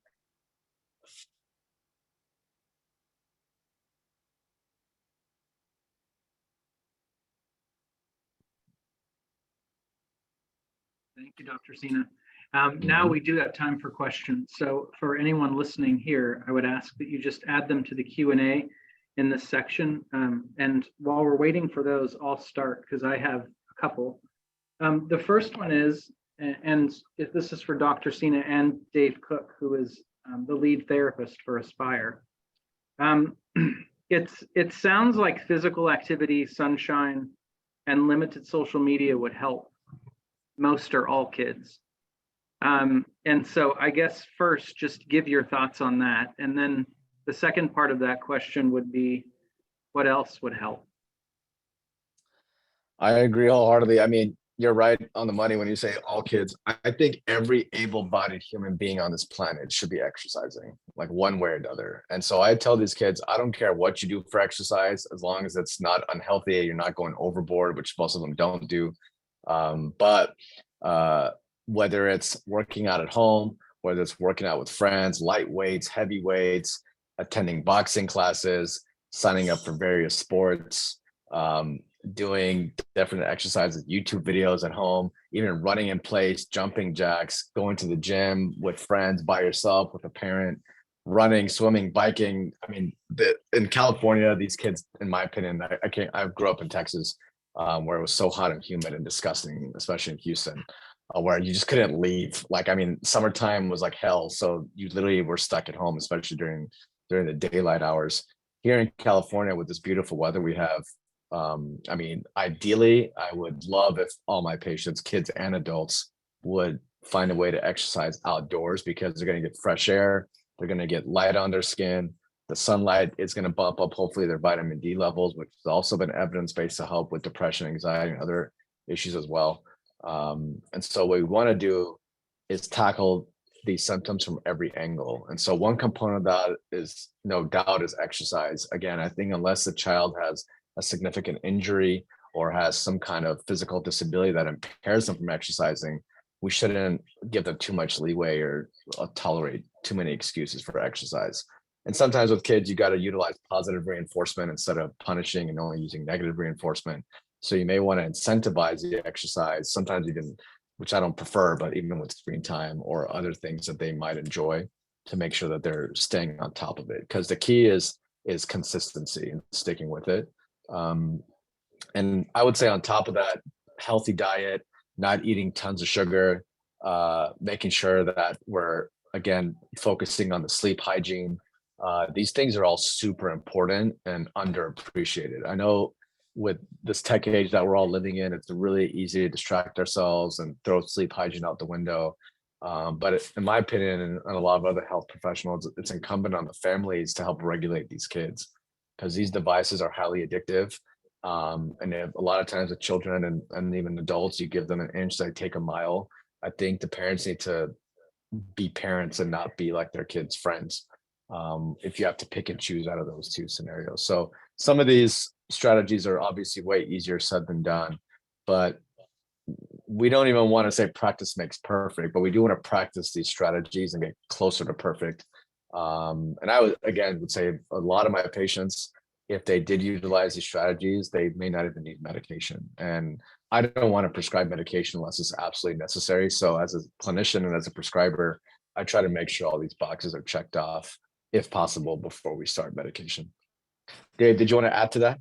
A: Thank you, Dr. Sina. Now we do have time for questions. So for anyone listening here, I would ask that you just add them to the Q&A in this section. And while we're waiting for those, I'll start because I have a couple. The first one is, and if this is for Dr. Sina and Dave Cook, who is the lead therapist for Aspire. It sounds like physical activity, sunshine, and limited social media would help most or all kids. And so I guess first, just give your thoughts on that. And then the second part of that question would be, what else would help?
B: I agree wholeheartedly. I mean, you're right on the money when you say all kids. I think every able-bodied human being on this planet should be exercising, like one way or another. And so I tell these kids, I don't care what you do for exercise, as long as it's not unhealthy, you're not going overboard, which most of them don't do. But whether it's working out at home, whether it's working out with friends, light weights, heavy weights, attending boxing classes, signing up for various sports, doing different exercises, YouTube videos at home, even running in place, jumping jacks, going to the gym with friends, by yourself, with a parent, running, swimming, biking. I mean, in California, these kids, in my opinion, I grew up in Texas, where it was so hot and humid and disgusting, especially in Houston, where you just couldn't leave. Like, I mean, summertime was like hell. So you literally were stuck at home, especially during the daylight hours. Here in California, with this beautiful weather we have, I mean, ideally, I would love if all my patients, kids and adults, would find a way to exercise outdoors, because they're going to get fresh air, they're going to get light on their skin. The sunlight is going to bump up, hopefully, their vitamin D levels, which has also been evidence-based to help with depression, anxiety, and other issues as well. And so what we want to do is tackle these symptoms from every angle. And so one component of that is, no doubt, is exercise. Again, I think unless the child has a significant injury or has some kind of physical disability that impairs them from exercising, we shouldn't give them too much leeway or tolerate too many excuses for exercise. And sometimes with kids, you got to utilize positive reinforcement instead of punishing and only using negative reinforcement. So you may want to incentivize the exercise, sometimes even, which I don't prefer, but even with screen time or other things that they might enjoy, to make sure that they're staying on top of it. Because the key is consistency and sticking with it. And I would say on top of that, healthy diet, not eating tons of sugar, making sure that we're, again, focusing on the sleep hygiene. These things are all super important and underappreciated. I know with this tech age that we're all living in, it's really easy to distract ourselves and throw sleep hygiene out the window. But in my opinion, and a lot of other health professionals, it's incumbent on the families to help regulate these kids, because these devices are highly addictive. And if a lot of times with children and even adults, you give them an inch, they take a mile. I think the parents need to be parents and not be like their kids' friends, if you have to pick and choose out of those two scenarios. So some of these strategies are obviously way easier said than done, but we don't even want to say practice makes perfect, but we do want to practice these strategies and get closer to perfect. And I would, again, would say a lot of my patients, if they did utilize these strategies, they may not even need medication. And I don't want to prescribe medication unless it's absolutely necessary. So as a clinician and as a prescriber, I try to make sure all these boxes are checked off, if possible, before we start medication. Dave, did you want to add to that?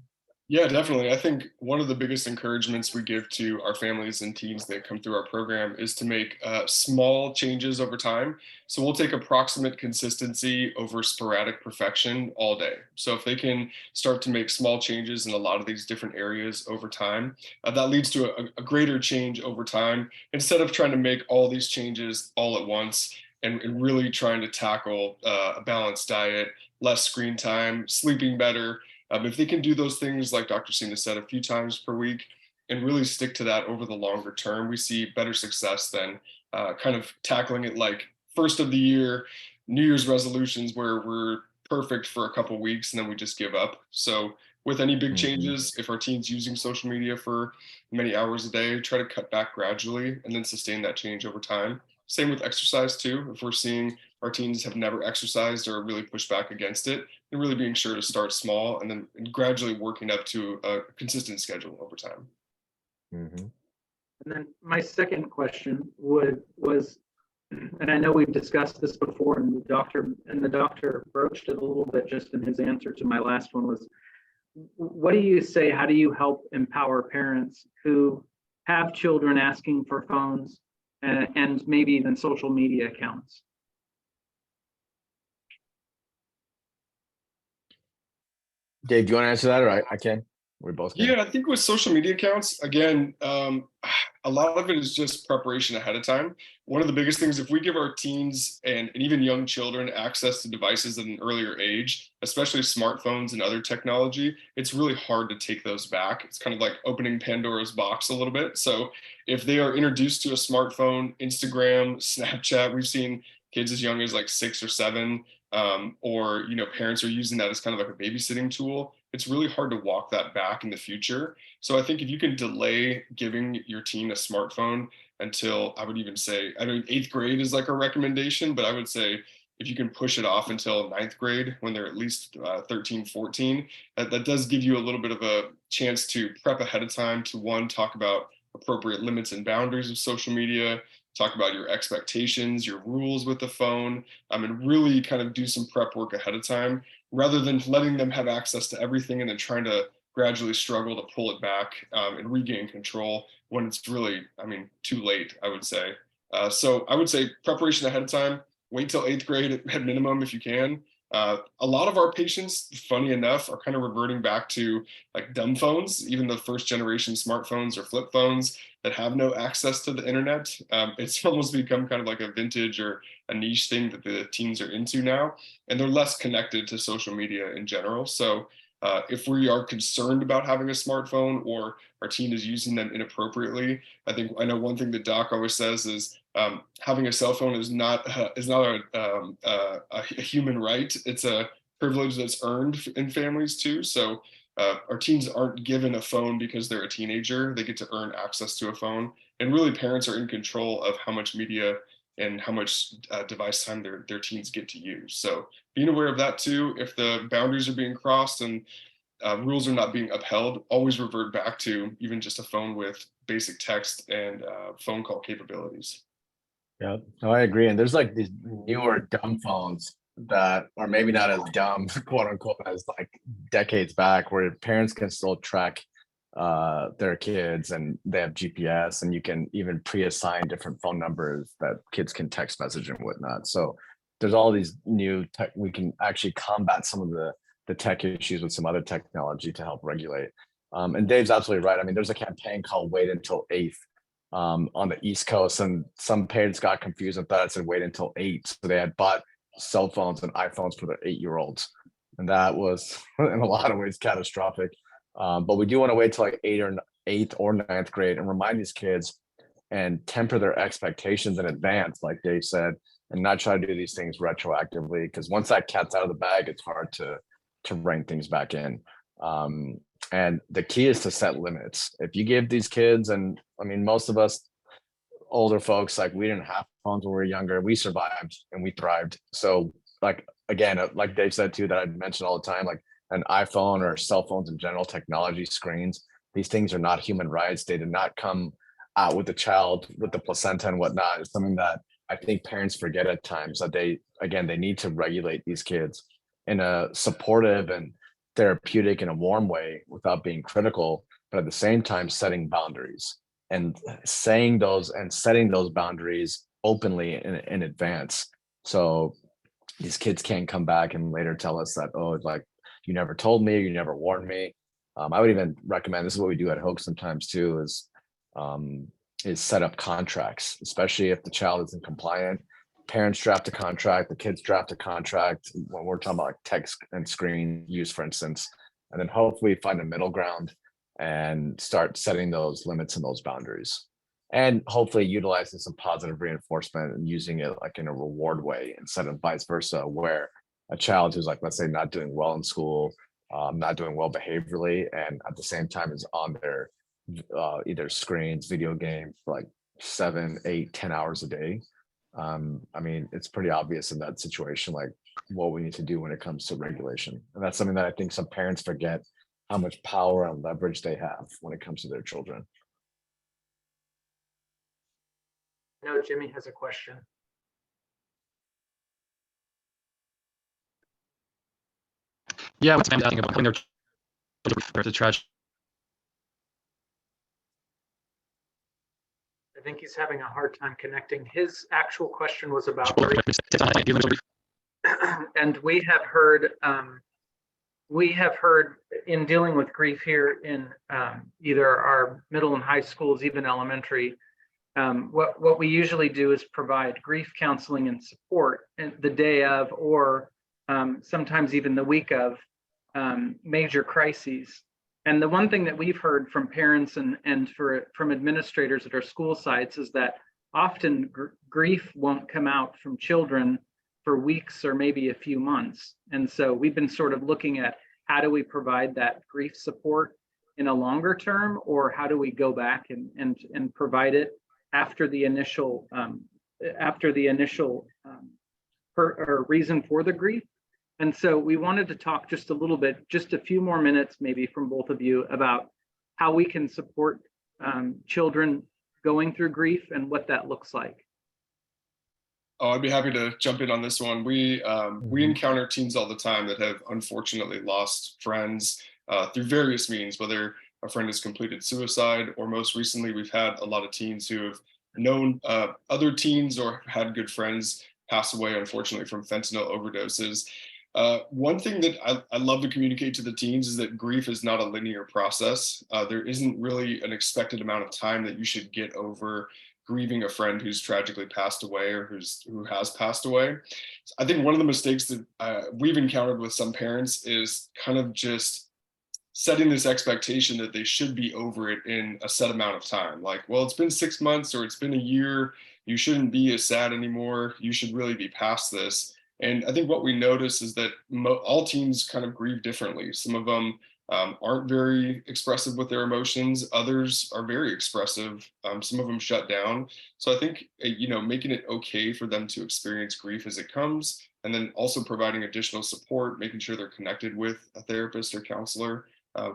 C: Yeah, definitely. I think one of the biggest encouragements we give to our families and teens that come through our program is to make small changes over time. So we'll take approximate consistency over sporadic perfection all day. So if they can start to make small changes in a lot of these different areas over time, that leads to a greater change over time, instead of trying to make all these changes all at once and really trying to tackle a balanced diet, less screen time, sleeping better. If they can do those things, like Dr. Sina said, a few times per week and really stick to that over the longer term, we see better success than kind of tackling it like first of the year, New Year's resolutions, where we're perfect for a couple weeks and then we just give up. So with any big changes, if our team's using social media for many hours a day, try to cut back gradually and then sustain that change over time. Same with exercise too. If we're seeing our teens have never exercised or really pushed back against it, and really being sure to start small and then gradually working up to a consistent schedule over time.
A: And then my second question was, and I know we've discussed this before, and the doctor broached it a little bit just in his answer to my last one, was, what do you say, how do you help empower parents who have children asking for phones and maybe even social media accounts?
B: Dave, do you want to answer that, or I can? We both can.
C: Yeah, I think with social media accounts, again, a lot of it is just preparation ahead of time. One of the biggest things, if we give our teens and even young children access to devices at an earlier age, especially smartphones and other technology, it's really hard to take those back. It's kind of like opening Pandora's box a little bit. So if they are introduced to a smartphone, Instagram, Snapchat, we've seen kids as young as like 6 or 7, or parents are using that as kind of like a babysitting tool. It's really hard to walk that back in the future. So I think if you can delay giving your teen a smartphone until, I would even say, I mean, 8th grade is like a recommendation, but I would say if you can push it off until 9th grade, when they're at least 13, 14, that does give you a little bit of a chance to prep ahead of time to, one, talk about appropriate limits and boundaries of social media, talk about your expectations, your rules with the phone, and really kind of do some prep work ahead of time, rather than letting them have access to everything and then trying to gradually struggle to pull it back and regain control when it's really, too late, I would say. So I would say preparation ahead of time, wait till 8th grade at minimum if you can. A lot of our patients, funny enough, are kind of reverting back to like dumb phones, even the first generation smartphones or flip phones that have no access to the internet. It's almost become kind of like a vintage or a niche thing that the teens are into now, and they're less connected to social media in general. So if we are concerned about having a smartphone or our teen is using them inappropriately, I know one thing that Doc always says is having a cell phone is not a human right. It's a privilege that's earned in families too. So our teens aren't given a phone because they're a teenager. They get to earn access to a phone, and really parents are in control of how much media and how much device time their teens get to use. So being aware of that too. If the boundaries are being crossed and rules are not being upheld, always revert back to even just a phone with basic text and phone call capabilities.
B: Yeah, no, I agree. And there's like these newer dumb phones that are maybe not as dumb, quote unquote, as like decades back, where parents can still track their kids and they have GPS, and you can even pre-assign different phone numbers that kids can text message and whatnot. So there's all these new tech. We can actually combat some of the tech issues with some other technology to help regulate. And Dave's absolutely right. I mean, there's a campaign called Wait Until 8th on the East Coast, and some parents got confused and thought it said wait until 8. So they had bought cell phones and iPhones for their 8-year-olds. And that was in a lot of ways catastrophic. But we do want to wait till like 8th or 9th grade and remind these kids and temper their expectations in advance, like Dave said, and not try to do these things retroactively, because once that cat's out of the bag, it's hard to rein things back in. And the key is to set limits. If you give these kids, and I mean, most of us older folks, like we didn't have phones when we were younger, we survived and we thrived. So like, again, like Dave said too, that I mention all the time, like an iPhone or cell phones in general, technology screens, these things are not human rights. They did not come out with the child, with the placenta and whatnot. It's something that I think parents forget at times, that they need to regulate these kids in a supportive and therapeutic and a warm way without being critical, but at the same time setting boundaries and saying those and setting those boundaries openly in advance. So these kids can't come back and later tell us that, oh, like you never told me, you never warned me. I would even recommend, this is what we do at Hoag sometimes too, is set up contracts, especially if the child isn't compliant. Parents draft a contract, the kids draft a contract when we're talking about like text and screen use, for instance, and then hopefully find a middle ground and start setting those limits and those boundaries, and hopefully utilizing some positive reinforcement and using it like in a reward way instead of vice versa, where a child who's like, let's say, not doing well in school, not doing well behaviorally, and at the same time is on their either screens, video games for like 7, 8, 10 hours a day. I mean, it's pretty obvious in that situation, like what we need to do when it comes to regulation. And that's something that I think some parents forget, how much power and leverage they have when it comes to their children.
A: No, Jimmy has a question.
D: Yeah, what's asking about putting their children to trash?
A: I think he's having a hard time connecting. His actual question was about and we have heard in dealing with grief here in either our middle and high schools, even elementary, what we usually do is provide grief counseling and support the day of, or sometimes even the week of major crises. And the one thing that we've heard from parents and from administrators at our school sites is that often grief won't come out from children for weeks or maybe a few months. And so we've been sort of looking at how do we provide that grief support in a longer term, or how do we go back and provide it after the initial reason for the grief. And so we wanted to talk just a little bit, just a few more minutes, maybe from both of you, about how we can support children going through grief and what that looks like.
C: Oh, I'd be happy to jump in on this one. We
B: Mhm.
C: encounter teens all the time that have unfortunately lost friends through various means, whether a friend has completed suicide, or most recently, we've had a lot of teens who have known other teens or had good friends pass away, unfortunately, from fentanyl overdoses. One thing that I love to communicate to the teens is that grief is not a linear process. There isn't really an expected amount of time that you should get over grieving a friend who's tragically passed away or who has passed away. I think one of the mistakes that we've encountered with some parents is kind of just setting this expectation that they should be over it in a set amount of time. Like, well, it's been 6 months or it's been a year. You shouldn't be as sad anymore. You should really be past this. And I think what we notice is that all teens kind of grieve differently. Some of them aren't very expressive with their emotions. Others are very expressive. Some of them shut down. So I think, making it okay for them to experience grief as it comes, and then also providing additional support, making sure they're connected with a therapist or counselor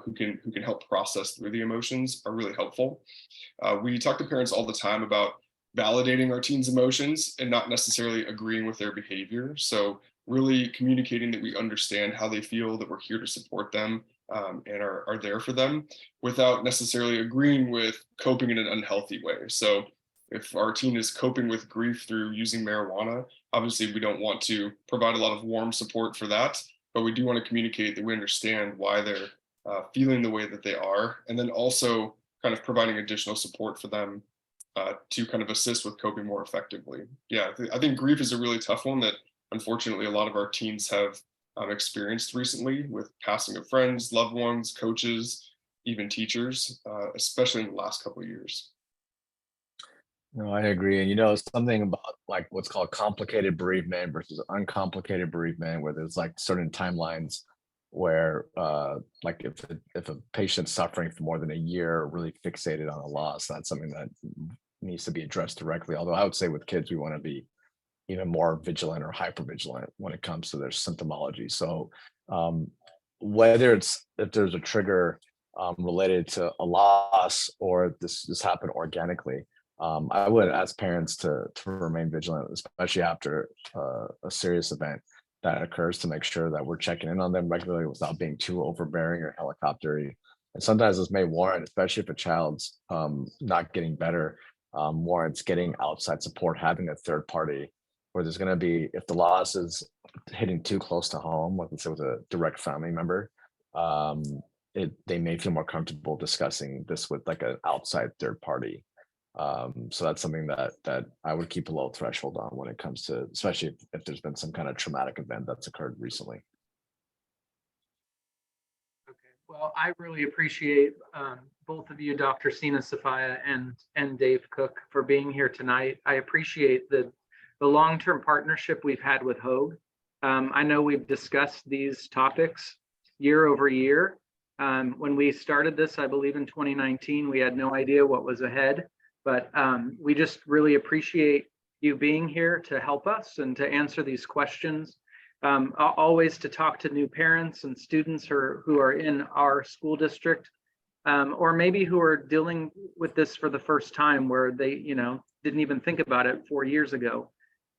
C: who can help process through the emotions, are really helpful. We talk to parents all the time about validating our teens' emotions and not necessarily agreeing with their behavior. So really communicating that we understand how they feel, that we're here to support them, and are there for them without necessarily agreeing with coping in an unhealthy way. So if our teen is coping with grief through using marijuana, obviously we don't want to provide a lot of warm support for that, but we do want to communicate that we understand why they're feeling the way that they are, and then also kind of providing additional support for them to kind of assist with coping more effectively. Yeah, I think grief is a really tough one that unfortunately a lot of our teens have experienced recently, with passing of friends, loved ones, coaches, even teachers, especially in the last couple of years.
B: No, I agree. And something about like what's called complicated bereavement versus uncomplicated bereavement, where there's like certain timelines where like if a patient's suffering for more than a year, really fixated on a loss, that's something that needs to be addressed directly. Although I would say with kids, we want to be even more vigilant or hyper vigilant when it comes to their symptomology. So whether it's if there's a trigger related to a loss, or this happened organically, I would ask parents to remain vigilant, especially after a serious event that occurs, to make sure that we're checking in on them regularly without being too overbearing or helicoptery. And sometimes this may warrant, especially if a child's not getting better, warrants getting outside support, having a third party where there's going to be, if the loss is hitting too close to home, like let's say with a direct family member, they may feel more comfortable discussing this with like an outside third party. So that's something that I would keep a low threshold on when it comes to, especially if there's been some kind of traumatic event that's occurred recently.
A: Okay, well, I really appreciate both of you, Dr. Sina Safaya and Dave Cook, for being here tonight. I appreciate the long-term partnership we've had with Hoag. I know we've discussed these topics year over year. When we started this, I believe in 2019, we had no idea what was ahead, but we just really appreciate you being here to help us and to answer these questions. Always to talk to new parents and students who are in our school district, or maybe who are dealing with this for the first time, where they didn't even think about it 4 years ago.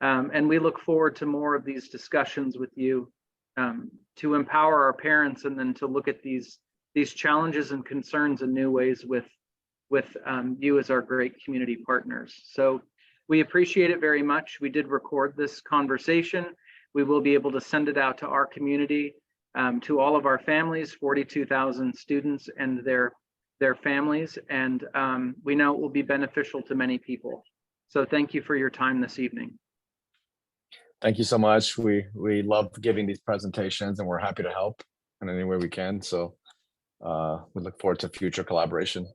A: And we look forward to more of these discussions with you, to empower our parents, and then to look at these challenges and concerns in new ways with you as our great community partners. So we appreciate it very much. We did record this conversation. We will be able to send it out to our community, to all of our families, 42,000 students and their families. And we know it will be beneficial to many people. So thank you for your time this evening.
B: Thank you so much. We love giving these presentations, and we're happy to help in any way we can. So we look forward to future collaboration.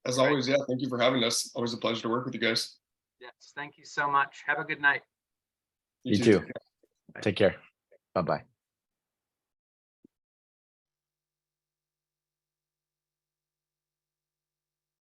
C: As always, yeah, thank you for having us. Always a pleasure to work with you guys.
A: Yes, thank you so much. Have a good night.
B: You too. Take care. Bye-bye.